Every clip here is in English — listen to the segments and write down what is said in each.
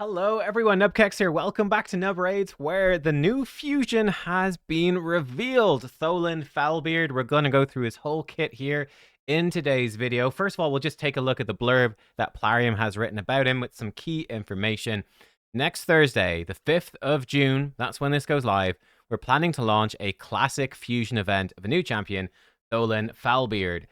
Hello everyone, nubkeks here. Welcome back to Nub Raids, where the new fusion has been revealed. Thorin Foulbeard. We're going to go through his whole kit here in today's video. First of all, we'll just take a look at the blurb that Plarium has written about him with some key information. Next Thursday, the 5th of June, that's when this goes live, we're planning to launch a classic fusion event of a new champion, Thorin Foulbeard.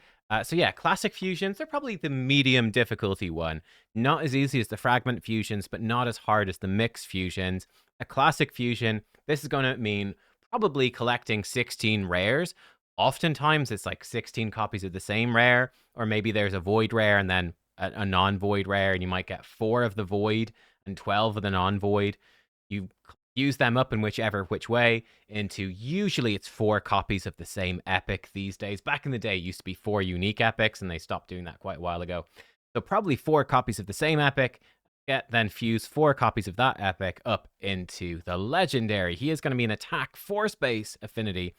So yeah, classic fusions, they're probably the medium difficulty one. Not as easy as the fragment fusions, but not as hard as the mix fusions. A classic fusion, this is going to mean probably collecting 16 rares. Oftentimes, it's like 16 copies of the same rare, or maybe there's a void rare and then a non-void rare, and you might get 4 of the void and 12 of the non-void. You use them up in which way into, usually it's 4 copies of the same epic these days. Back in the day, it used to be 4 unique epics, and they stopped doing that quite a while ago. So probably 4 copies of the same epic, then fuse 4 copies of that epic up into the legendary. He is going to be an attack force base affinity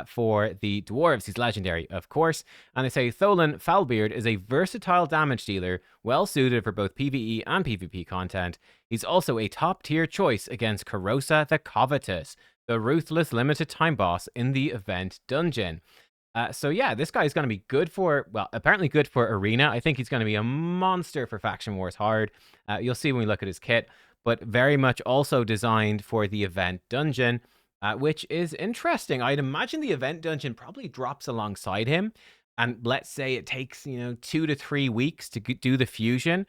for the dwarves. He's legendary, of course. And they say Thorin Foulbeard is a versatile damage dealer, well suited for both PvE and PvP content. He's also a top tier choice against Corrosa the Covetous, the ruthless limited time boss in the event dungeon. So yeah, this guy is going to be good for, well, apparently good for Arena. I think he's going to be a monster for Faction Wars Hard. You'll see when we look at his kit, but very much also designed for the event dungeon, which is interesting. I'd imagine the event dungeon probably drops alongside him. And let's say it takes, 2 to 3 weeks to do the fusion.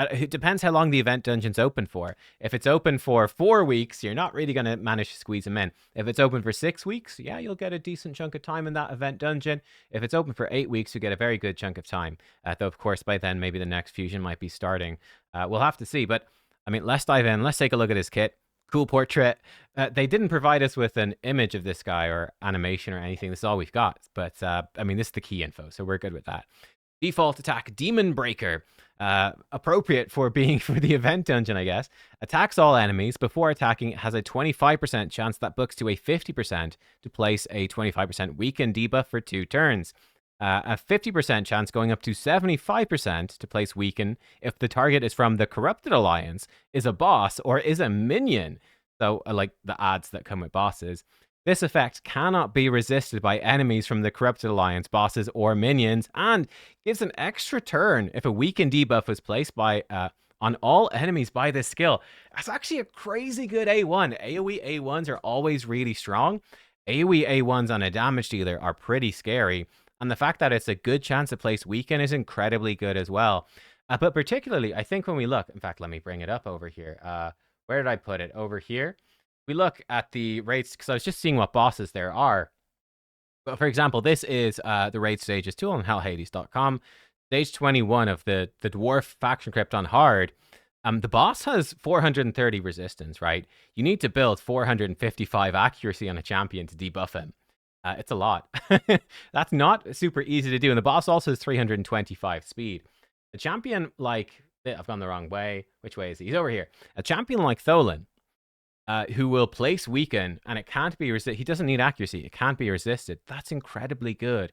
It depends how long the event dungeon's open for. If it's open for 4 weeks, you're not really going to manage to squeeze him in. If it's open for 6 weeks, yeah, you'll get a decent chunk of time in that event dungeon. If it's open for 8 weeks, you get a very good chunk of time. Though, of course, by then, maybe the next fusion might be starting. We'll have to see. But, I mean, let's dive in. Let's take a look at his kit. Cool portrait. They didn't provide us with an image of this guy or animation or anything. This is all we've got. But, I mean, this is the key info, so we're good with that. Default attack, Demon Breaker. Appropriate for being for the event dungeon, I guess. Attacks all enemies. Before attacking, it has a 25% chance that books to a 50% to place a 25% weaken debuff for 2 turns. A 50% chance going up to 75% to place weaken if the target is from the Corrupted Alliance, is a boss, or is a minion. So, like the ads that come with bosses. This effect cannot be resisted by enemies from the Corrupted Alliance, bosses, or minions, and gives an extra turn if a weaken debuff was placed on all enemies by this skill. That's actually a crazy good A1. AoE A1s are always really strong. AoE A1s on a damage dealer are pretty scary, and the fact that it's a good chance to place weaken is incredibly good as well. But particularly, I think when we look, in fact, let me bring it up over here. Where did I put it? Over here. We look at the rates, because I was just seeing what bosses there are. But for example, this is the raid stages tool on hellhades.com. Stage 21 of the Dwarf Faction Crypt on Hard. The boss has 430 resistance, right? You need to build 455 accuracy on a champion to debuff him. It's a lot. That's not super easy to do. And the boss also has 325 speed. A champion like... I've gone the wrong way. Which way is he? He's over here. A champion like Thorin, who will place weaken, and it can't be resisted. He doesn't need accuracy. It can't be resisted. That's incredibly good.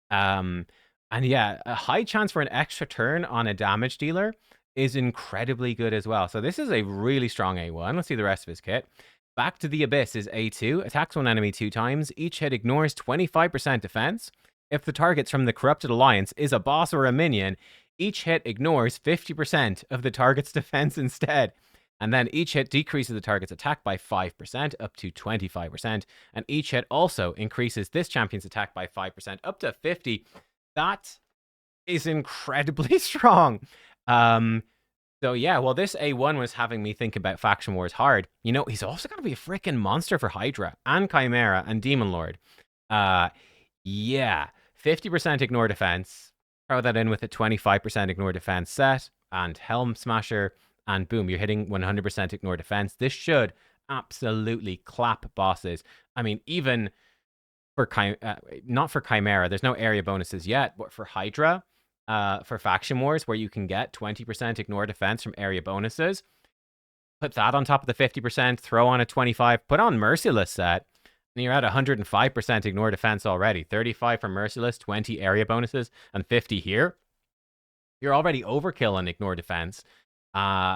And yeah, a high chance for an extra turn on a damage dealer is incredibly good as well. So this is a really strong A1. Let's see the rest of his kit. Back to the Abyss is A2. Attacks one enemy 2 times. Each hit ignores 25% defense. If the target's from the Corrupted Alliance is a boss or a minion, each hit ignores 50% of the target's defense instead. And then each hit decreases the target's attack by 5% up to 25%. And each hit also increases this champion's attack by 5% up to 50%. That is incredibly strong. So yeah, well, this A1 was having me think about Faction Wars Hard. He's also going to be a freaking monster for Hydra and Chimera and Demon Lord. Yeah, 50% ignore defense. Throw that in with a 25% ignore defense set and Helm Smasher. And boom, you're hitting 100% ignore defense. This should absolutely clap bosses. I mean, even for not for Chimera, there's no area bonuses yet, but for Hydra, for Faction Wars, where you can get 20% ignore defense from area bonuses, put that on top of the 50%, throw on a 25, put on Merciless set, and you're at 105% ignore defense already. 35 for Merciless, 20 area bonuses, and 50 here. You're already overkill on ignore defense.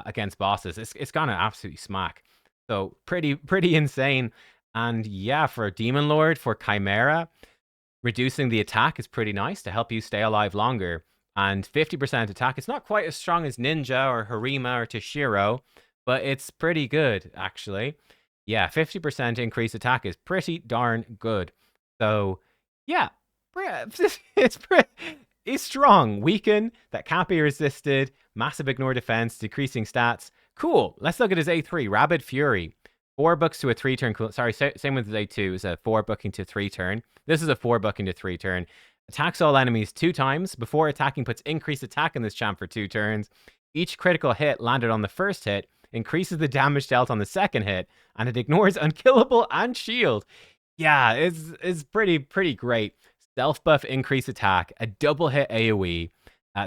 against bosses. It's gonna absolutely smack. So pretty insane. And yeah, for Demon Lord, for Chimera, reducing the attack is pretty nice to help you stay alive longer. And 50% attack, it's not quite as strong as Ninja or Harima or Toshiro, but it's pretty good, actually. Yeah, 50% increased attack is pretty darn good. So, yeah, it's strong. Weaken, that can't be resisted, massive ignore defense, decreasing stats. Cool. Let's look at his A3, Rabid Fury. 4 books to a 3-turn cool. Sorry, same with his A2. It's a 4 booking to 3-turn. This is a 4 booking to 3-turn. Attacks all enemies 2 times. Before attacking, puts increased attack in this champ for 2 turns. Each critical hit landed on the first hit increases the damage dealt on the second hit, and it ignores unkillable and shield. Yeah, it's pretty great. Stealth buff, increase attack, a double hit AoE,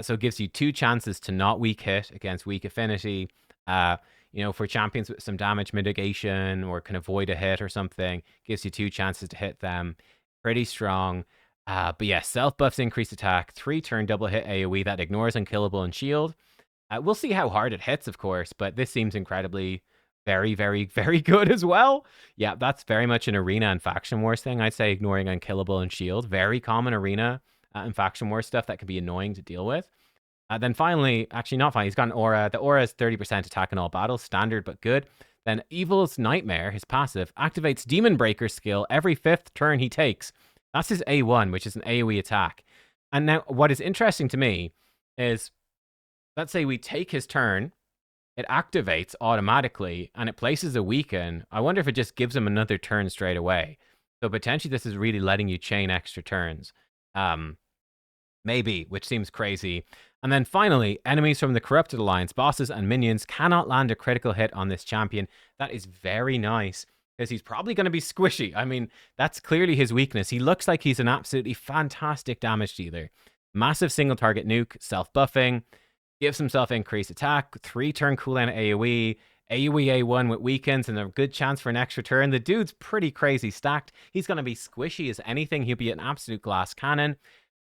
so it gives you 2 chances to not weak hit against weak affinity. For champions with some damage mitigation or can avoid a hit or something, gives you 2 chances to hit them. Pretty strong. But yeah, stealth buffs, increase attack, 3-turn double hit AoE that ignores unkillable and shield. We'll see how hard it hits, of course, but this seems incredibly very, very, very good as well. Yeah, that's very much an arena and faction wars thing. I'd say ignoring unkillable and shield. Very common arena and faction war stuff that can be annoying to deal with. Then finally, actually not finally, he's got an aura. The aura is 30% attack in all battles, standard but good. Then Evil's Nightmare, his passive, activates Demon Breaker skill every 5th turn he takes. That's his A1, which is an AoE attack. And now what is interesting to me is, let's say we take his turn, it activates automatically, and it places a weaken. I wonder if it just gives him another turn straight away. So potentially this is really letting you chain extra turns. Maybe, which seems crazy. And then finally, enemies from the Corrupted Alliance, bosses and minions, cannot land a critical hit on this champion. That is very nice, because he's probably going to be squishy. I mean, that's clearly his weakness. He looks like he's an absolutely fantastic damage dealer. Massive single target nuke, self-buffing, gives himself increased attack, 3-turn cooldown AoE, AoE A1 with weakens, and a good chance for an extra turn. The dude's pretty crazy stacked. He's going to be squishy as anything. He'll be an absolute glass cannon.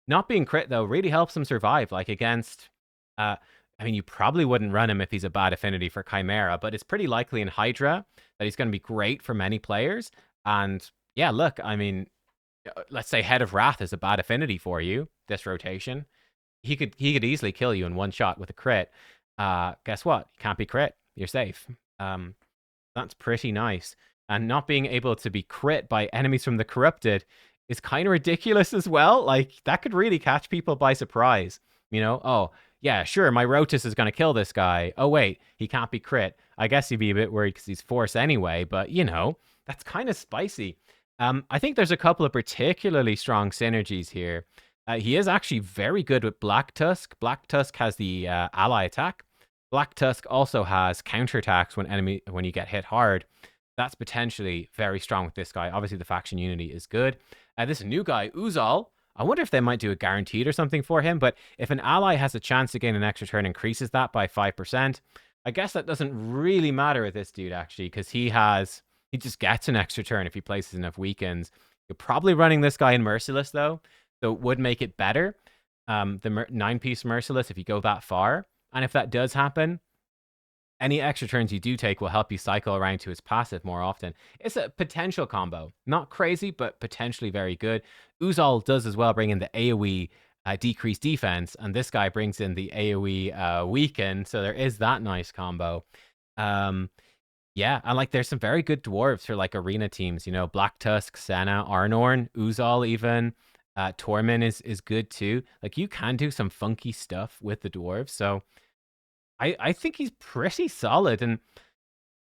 Not being crit, though, really helps him survive. Like, against... I mean, you probably wouldn't run him if he's a bad affinity for Chimera, but it's pretty likely in Hydra that he's going to be great for many players. And, yeah, look, I mean, let's say Head of Wrath is a bad affinity for you this rotation. He could easily kill you in one shot with a crit. Guess what? You can't be crit. You're safe. That's pretty nice. And not being able to be crit by enemies from the Corrupted is kind of ridiculous as well. Like, that could really catch people by surprise. Oh, yeah, sure, my Rotus is going to kill this guy. Oh, wait, he can't be crit. I guess you'd be a bit worried because he's Force anyway, but, that's kind of spicy. I think there's a couple of particularly strong synergies here. He is actually very good with Black Tusk. Black Tusk has the ally attack. Black Tusk also has counterattacks when you get hit hard. That's potentially very strong with this guy. Obviously, the faction unity is good. This new guy, Uzal, I wonder if they might do a guaranteed or something for him, but if an ally has a chance to gain an extra turn, increases that by 5%. I guess that doesn't really matter with this dude, actually, because he just gets an extra turn if he places enough weakens. You're probably running this guy in Merciless, though, so it would make it better. The 9-piece Merciless, if you go that far. And if that does happen, any extra turns you do take will help you cycle around to his passive more often. It's a potential combo. Not crazy, but potentially very good. Uzal does as well bring in the AoE decreased defense, and this guy brings in the AoE weaken, so there is that nice combo. Yeah, and like there's some very good dwarves for like arena teams, Black Tusk, Senna, Arnorn, Uzal even. Tormin is good too. Like, you can do some funky stuff with the dwarves, so I think he's pretty solid, and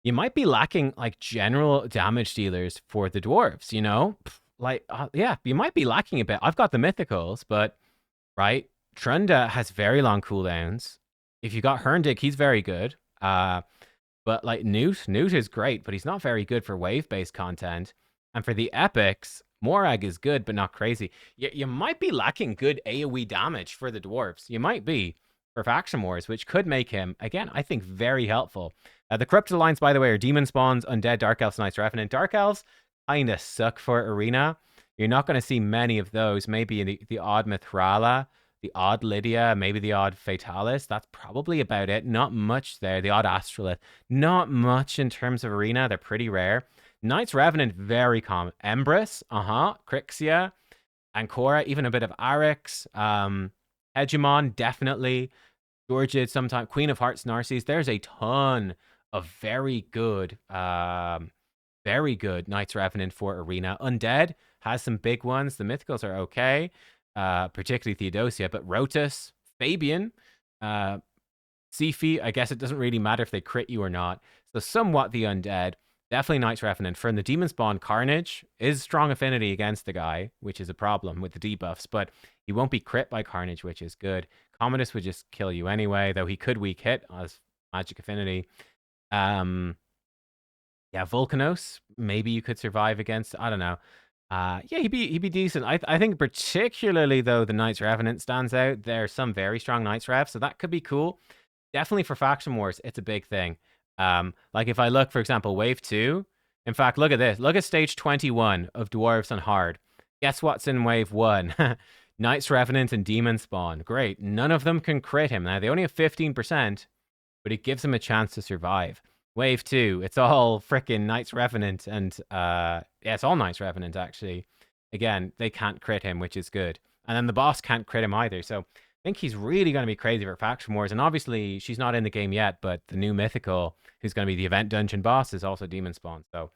you might be lacking like general damage dealers for the dwarves, Like, yeah, you might be lacking a bit. I've got the mythicals, but, right, Trunda has very long cooldowns. If you got Herndig, he's very good. But like Newt is great, but he's not very good for wave-based content. And for the epics, Morag is good, but not crazy. You might be lacking good AoE damage for the dwarves. You might be for faction wars, which could make him, again, I think, very helpful. The Corrupted Alliance, by the way, are Demon Spawns, Undead, Dark Elves, Knights, Revenant. Dark Elves kind of suck for arena. You're not going to see many of those. Maybe the odd Mithrala, the odd Lydia, maybe the odd Fatalis. That's probably about it. Not much there. The odd Astrolith. Not much in terms of arena. They're pretty rare. Knights Revenant, very common. Empress, Crixia, Ancora, even a bit of Arix. Hegemon, definitely. Georgid, sometimes. Queen of Hearts, Narcissus. There's a ton of very good Knights Revenant for arena. Undead has some big ones. The mythicals are okay, particularly Theodosia, but Rotus, Fabian, Sifi, I guess it doesn't really matter if they crit you or not. So somewhat the undead. Definitely Knights Revenant. From the Demon Spawn, Carnage is strong affinity against the guy, which is a problem with the debuffs, but he won't be crit by Carnage, which is good. Commodus would just kill you anyway, though he could weak hit as magic affinity. Yeah, Volcanos, maybe you could survive against. I don't know. Yeah, he'd be decent. I think particularly though the Knights Revenant stands out. There's some very strong Knights Rev, so that could be cool. Definitely for faction wars, it's a big thing. Like if I look, for example, wave 2. In fact, look at this. Look at stage 21 of Dwarves on hard. Guess what's in wave 1? Knights Revenant and Demon Spawn. Great. None of them can crit him. Now they only have 15%, but it gives him a chance to survive. Wave 2, it's all freaking Knights Revenant and yeah, it's all Knights Revenant actually. Again, they can't crit him, which is good. And then the boss can't crit him either. So I think he's really going to be crazy for faction wars. And obviously, she's not in the game yet, but the new mythical, who's going to be the event dungeon boss, is also Demon Spawn. So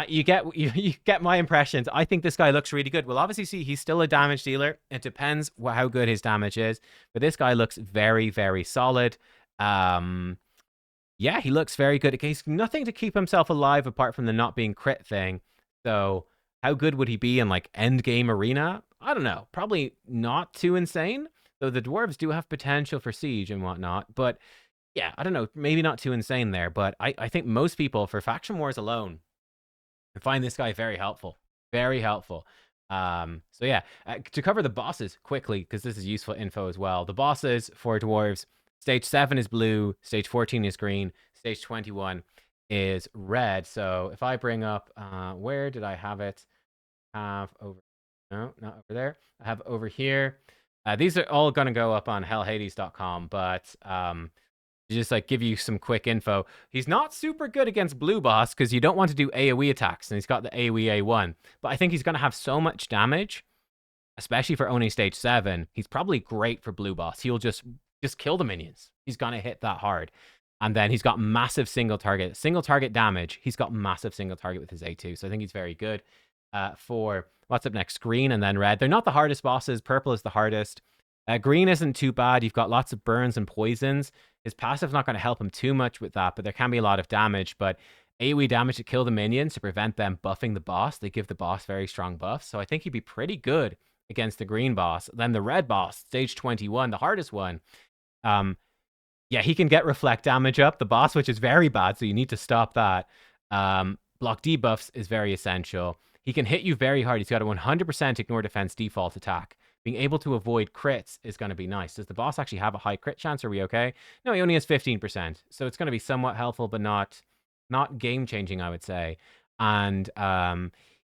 you get my impressions. I think this guy looks really good. We'll obviously see he's still a damage dealer. It depends how good his damage is, but this guy looks very, very solid. Yeah, he looks very good. He's nothing to keep himself alive apart from the not being crit thing. So how good would he be in like end game arena? I don't know. Probably not too insane. Though the dwarves do have potential for siege and whatnot. But yeah, I don't know. Maybe not too insane there. But I think most people for faction wars alone find this guy very helpful. Very helpful. So yeah, to cover the bosses quickly, because this is useful info as well. The bosses for dwarves, stage 7 is blue, stage 14 is green, stage 21 is red. So if I bring up, where did I have it? No, not over there. I have over here. These are all going to go up on hellhades.com, but just like give you some quick info. He's not super good against blue boss because you don't want to do AoE attacks, and he's got the AoE A1. But I think he's going to have so much damage, especially for only stage 7. He's probably great for blue boss. He'll just kill the minions. He's going to hit that hard. And then he's got massive single target damage. He's got massive single target with his A2. So I think he's very good for what's up next, green and then red. They're not the hardest bosses. Purple is the hardest. Green isn't too bad. You've got lots of burns and poisons. His passive's not going to help him too much with that, but there can be a lot of damage. But AoE damage to kill the minions to prevent them buffing the boss. They give the boss very strong buffs. So I think he'd be pretty good against the green boss. Then the red boss, stage 21, the hardest one. Yeah, he can get reflect damage up, the boss, which is very bad, so you need to stop that. Block debuffs is very essential. He can hit you very hard. He's got a 100% ignore defense default attack. Being able to avoid crits is going to be nice. Does the boss actually have a high crit chance? Are we okay? No, he only has 15%. So it's going to be somewhat helpful, but not game-changing, I would say. And yeah,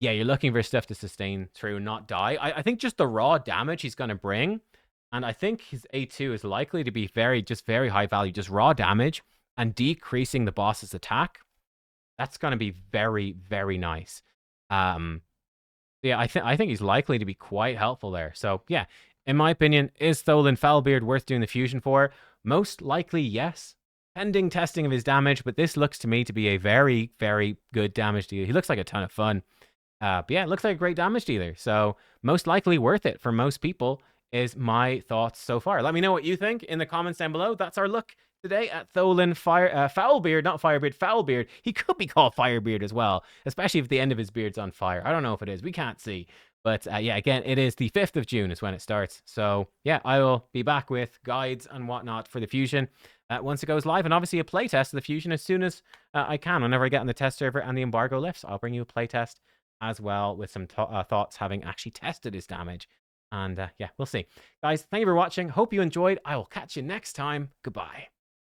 you're looking for stuff to sustain through, not die. I think just the raw damage he's going to bring, and I think his A2 is likely to be very high value, just raw damage and decreasing the boss's attack. That's going to be very, very nice. Yeah, I think he's likely to be quite helpful there. So yeah, in my opinion, is Thorin Foulbeard worth doing the fusion for? Most likely, yes. Pending testing of his damage, but this looks to me to be a very, very good damage dealer. He looks like a ton of fun. But yeah, it looks like a great damage dealer. So most likely worth it for most people is my thoughts so far. Let me know what you think in the comments down below. That's our look today at Thorin Foulbeard, not Firebeard, Foulbeard. He could be called Firebeard as well, especially if the end of his beard's on fire. I don't know if it is. We can't see. But yeah, again, it is the 5th of June is when it starts. So yeah, I will be back with guides and whatnot for the Fusion once it goes live. And obviously a playtest of the Fusion as soon as I can. Whenever I get on the test server and the embargo lifts, I'll bring you a playtest as well with some thoughts having actually tested his damage. And yeah, we'll see. Guys, thank you for watching. Hope you enjoyed. I will catch you next time. Goodbye.